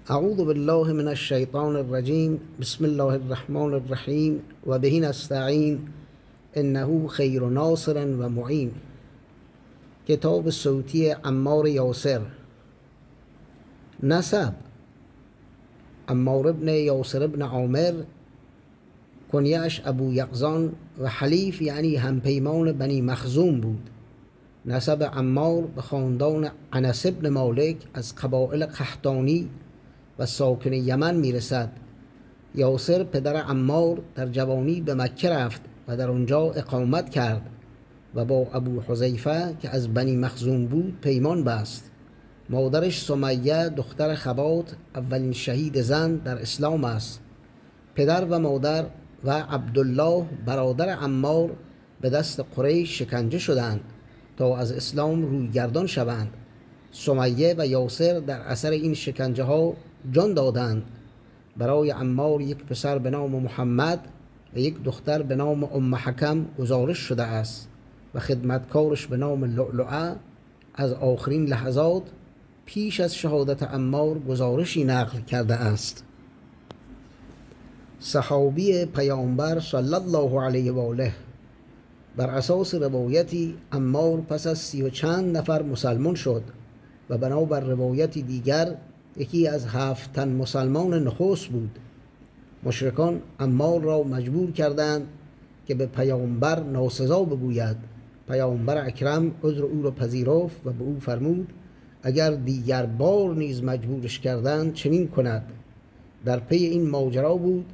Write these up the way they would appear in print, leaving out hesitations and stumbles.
اعوذ بالله من الشیطان الرجیم. بسم الله الرحمن الرحیم و به نستعین انه خیر ناصر و معین. کتاب صوتی عمار یاسر. نسب: عمار ابن یاسر ابن عامر، کنیه‌اش ابو یقظان و حلیف یعنی همپیمان بنی مخزوم بود. نسب عمار به خاندان انس ابن مالک از قبایل قحطانی و ساکن یمن میرسد. یاسر پدر عمار در جوانی به مکه رفت و در آنجا اقامت کرد و با ابو حذیفه که از بنی مخزوم بود پیمان بست. مادرش سمیه دختر خبات اولین شهید زن در اسلام است. پدر و مادر و عبدالله برادر عمار به دست قریش شکنجه شدند تا از اسلام روی گردان شوند. سمیه و یاسر در اثر این شکنجه ها جان دادند. برای عمار یک پسر به نام محمد و یک دختر به نام ام حکم گزارش شده است و خدمتکارش به نام لؤلؤه از آخرین لحظات پیش از شهادت عمار گزارشی نقل کرده است. صحابی پیامبر صلی الله علیه و آله. بر اساس روایتی عمار پس از 30 و چند نفر مسلمان شد و بنابر روایتی دیگر یکی از 7 تن مسلمان نخست بود. مشرکان عمار را مجبور کردند که به پیامبر ناسزا بگوید. پیامبر اکرم عذر او را پذیرفت و به او فرمود اگر دیگر بار نیز مجبورش کردند چنین کند. در پی این ماجرا بود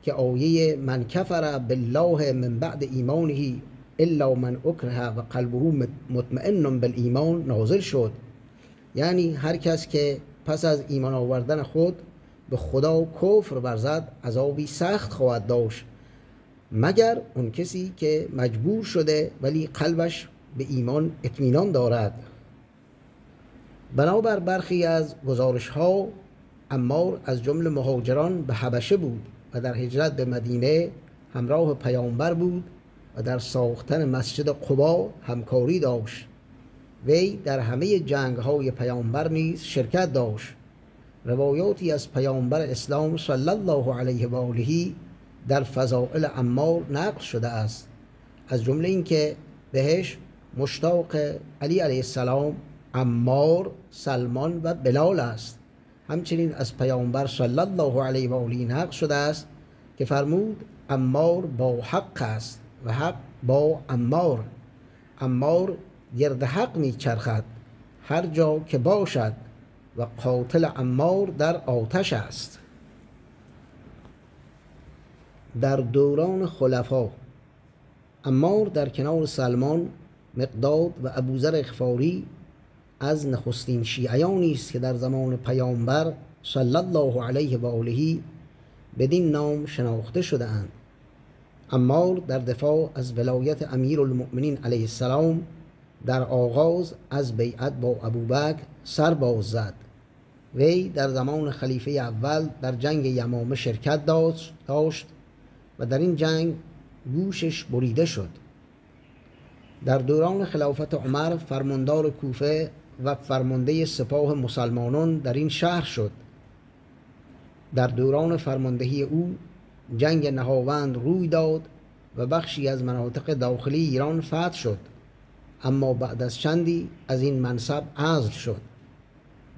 که آیه من کفر بالله من بعد ایمانه الا من اکره و قلبه مطمئن بالایمان نازل شد. یعنی هر کس که پس از ایمان آوردن خود به خدا کفر ورزد عذابی سخت خواهد داشت، مگر اون کسی که مجبور شده ولی قلبش به ایمان اطمینان دارد. بنابر برخی از گزارش ها عمار از جمله مهاجران به حبشه بود و در هجرت به مدینه همراه پیامبر بود و در ساختن مسجد قبا همکاری داشت. وی در همه جنگ های پیامبر نیز شرکت داشت. روایاتی از پیامبر اسلام صلی الله علیه و آله در فضائل عمار نقل شده است، از جمله این که بهش مشتاق علی علیه السلام، عمار، سلمان و بلال است. همچنین از پیامبر صلی الله علیه و آله نقل شده است که فرمود عمار با حق است و حق با عمار. عمار گرد حق می چرخد هر جا که باشد و قاتل عمار در آتش است. در دوران خلفا عمار در کنار سلمان، مقداد و ابوذر غفاری از نخستین شیعیانی است که در زمان پیامبر صلی الله علیه و آله بدین نام شناخته شده اند. عمار در دفاع از ولایت امیرالمؤمنین علیه السلام در آغاز از بیعت با ابوبکر سر باز زد. وی در زمان خلیفه اول در جنگ یمامه شرکت داشت و در این جنگ گوشش بریده شد. در دوران خلافت عمر فرماندار کوفه و فرمانده سپاه مسلمانان در این شهر شد. در دوران فرماندهی او جنگ نهاوند روی داد و بخشی از مناطق داخلی ایران فتح شد، اما بعد از چندی از این منصب عزل شد.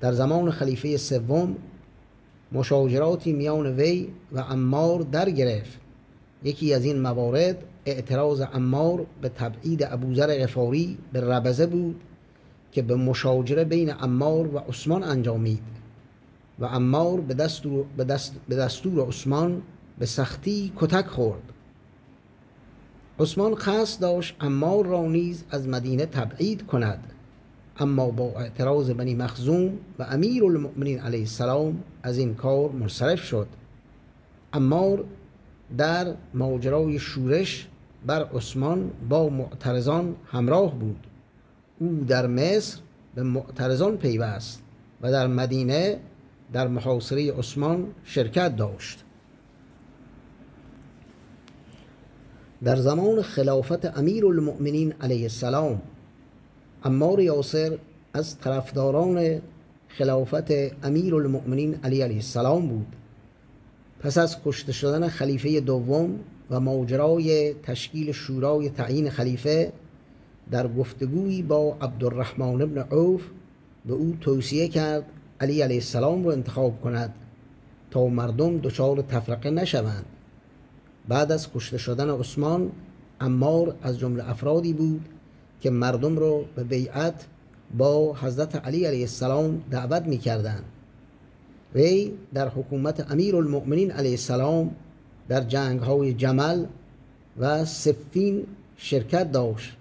در زمان خلیفه سوم مشاجراتی میان وی و عمار در گرفت. یکی از این موارد اعتراض عمار به تبعید ابوذر غفاری به ربضه بود که به مشاجره بین عمار و عثمان انجامید و عمار به دستور عثمان به سختی کتک خورد. عثمان قصد داشت عمار را نیز از مدینه تبعید کند، اما با اعتراض بنی مخزوم و امیرالمؤمنین علیه السلام از این کار منصرف شد. عمار در ماجرای شورش بر عثمان با معترضان همراه بود. او در مصر به معترضان پیوست و در مدینه در محاصره عثمان شرکت داشت. در زمان خلافت امیرالمؤمنین علیه السلام عمار یاسر از طرفداران خلافت امیرالمؤمنین علی علیه السلام بود. پس از کشته شدن خلیفه دوم و ماجرای تشکیل شورای تعیین خلیفه، در گفتگویی با عبدالرحمن بن عوف به او توصیه کرد علی علیه السلام را انتخاب کند تا مردم دچار تفرقه نشوند. بعد از کشته شدن عثمان، عمار از جمله افرادی بود که مردم را به بیعت با حضرت علی علیه السلام دعوت می کردند. وی در حکومت امیرالمؤمنین علیه السلام در جنگ‌های جمل و صفین شرکت داشت.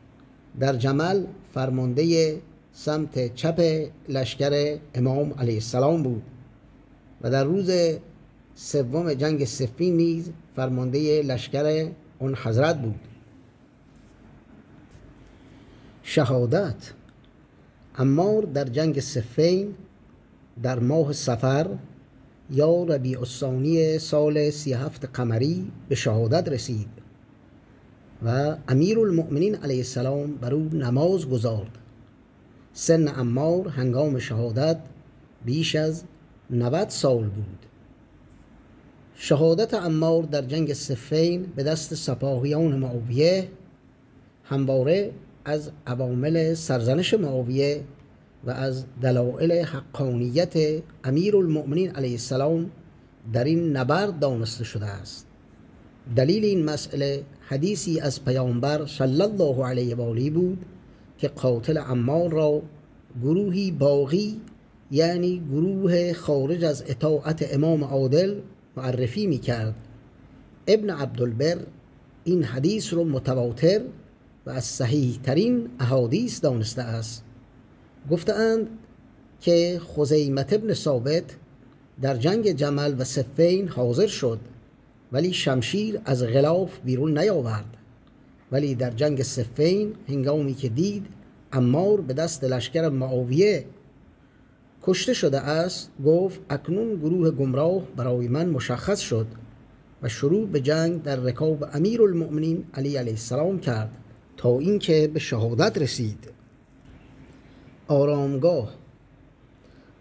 در جمل فرمانده سمت چپ لشکر امام علیه السلام بود و در روز سوم جنگ صفین نیز فرمانده لشکر آن حضرت بود. شهادت عمار در جنگ صفین در ماه صفر یا ربیع الثانی سال 37 قمری به شهادت رسید و امیرالمؤمنین علیه السلام بر او نماز گزارد. سن عمار هنگام شهادت بیش از 90 سال بود. شهادت عمار در جنگ صفین به دست سپاهیان معاویه همواره از عوامل سرزنش معاویه و از دلایل حقانیت امیرالمؤمنین علیه السلام در این نبرد دانسته شده است. دلیل این مسئله حدیثی از پیامبر صلی الله علیه و آله بود که قاتل عمار را گروهی باغی، یعنی گروه خارج از اطاعت امام عادل، معرفی می کرد. ابن عبدالبر این حدیث رو متواتر و از صحیح ترین احادیث دانسته است. گفتند که خزیمة ابن ثابت در جنگ جمل و صفین حاضر شد ولی شمشیر از غلاف بیرون نیاورد، ولی در جنگ صفین هنگامی که دید عمار به دست لشکر معاویه کشته شده است، گفت اکنون گروه گمراه برای من مشخص شد و شروع به جنگ در رکاب امیرالمؤمنین علی علیه السلام کرد تا اینکه به شهادت رسید. آرامگاه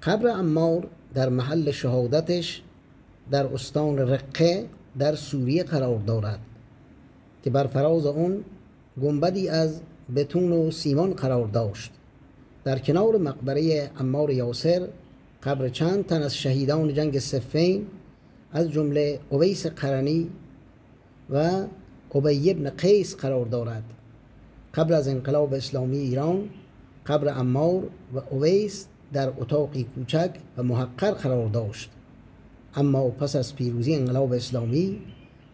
قبر عمار در محل شهادتش در استان رقه در سوریه قرار دارد که بر فراز آن گنبدی از بتون و سیمان قرار داشت. در کنار مقبره عمار یاسر قبر چند تن از شهیدان جنگ صفین از جمله اویس قرنی و ابی بن قیس قرار دارد. قبل از انقلاب اسلامی ایران قبر عمار و اویس در اتاقی کوچک و محقر قرار داشت، اما پس از پیروزی انقلاب اسلامی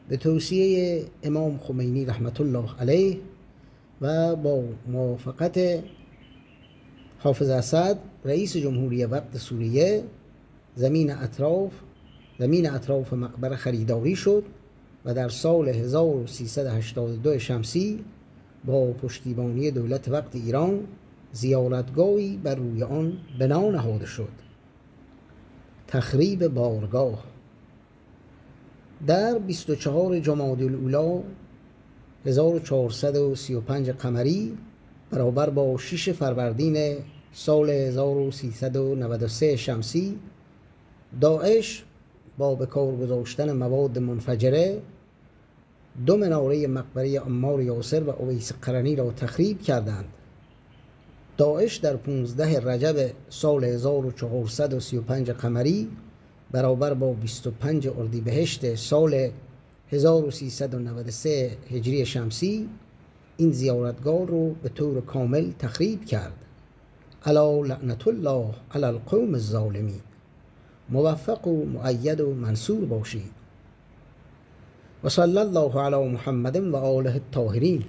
به توصیه امام خمینی رحمت الله علیه و با موافقت حافظ اسد رئیس جمهوری وقت سوریه زمین اطراف مقبره خریداری شد و در سال 1382 شمسی با پشتیبانی دولت وقت ایران زیارتگاهی بر روی آن بنا نهاده شد. تخریب بارگاه در 24 جمادی الاولی 1435 قمری برابر با 6 فروردین سال 1393 شمسی، داعش با به کار گذاشتن مواد منفجره 2 مناره مقبره عمار یاسر و اویس قرنی را تخریب کردند. داعش در 15 رجب سال 1435 قمری برابر با 25 اردیبهشت سال 1393 هجری شمسی این زیارتگاه رو به طور کامل تخریب کرد. الا لعنت الله علی القوم الظالمین. موفق و مؤید و منصور باشید. و صلی الله علی محمد و آله الطاهرین.